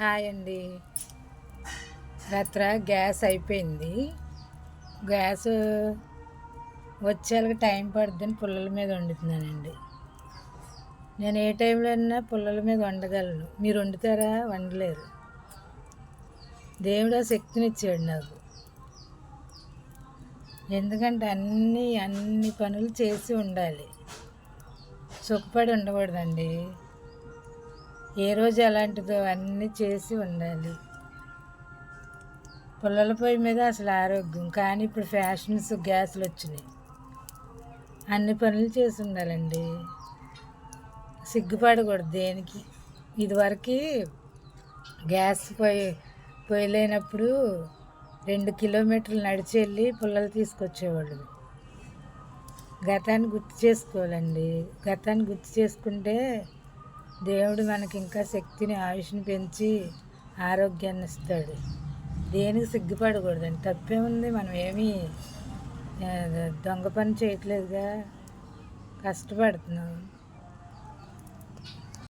Hi అండి. రాత్ర gas అయిపోయింది. గ్యాస్ వచ్చేలాగా టైం పడుతుందని పుల్లల మీద వండుతున్నానండి. నేను ఏ టైంలో అయినా పుల్లల మీద వండగలను. మీరు వండుతారా? వండలేరు. దేవుడు ఆ శక్తినిచ్చాడు నాకు. ఎందుకంటే అన్ని పనులు చేసి ఉండాలి. సుఖపడి ఉండకూడదండి. ఏ రోజు ఎలాంటిదో అన్నీ చేసి ఉండాలి. పుల్లల పొయ్యి మీద అసలు ఆరోగ్యం, కానీ ఇప్పుడు ఫ్యాషన్స్ గ్యాసులు వచ్చినాయి. అన్ని పనులు చేసి ఉండాలండి. సిగ్గుపడకూడదు దేనికి. ఇదివరకు గ్యాస్ పొయ్యి లేనప్పుడు 2 కిలోమీటర్లు నడిచి వెళ్ళి పుల్లలు తీసుకొచ్చేవాళ్ళు. గతాన్ని గుర్తు చేసుకోవాలండి. గతాన్ని గుర్తు చేసుకుంటే దేవుడు మనకి ఇంకా శక్తిని, ఆయుష్ని పెంచి ఆరోగ్యాన్ని ఇస్తాడు. దేనికి సిగ్గుపడకూడదండి. తప్పేముంది? మనం ఏమీ దొంగ పని చేయట్లేదుగా, కష్టపడుతున్నాం.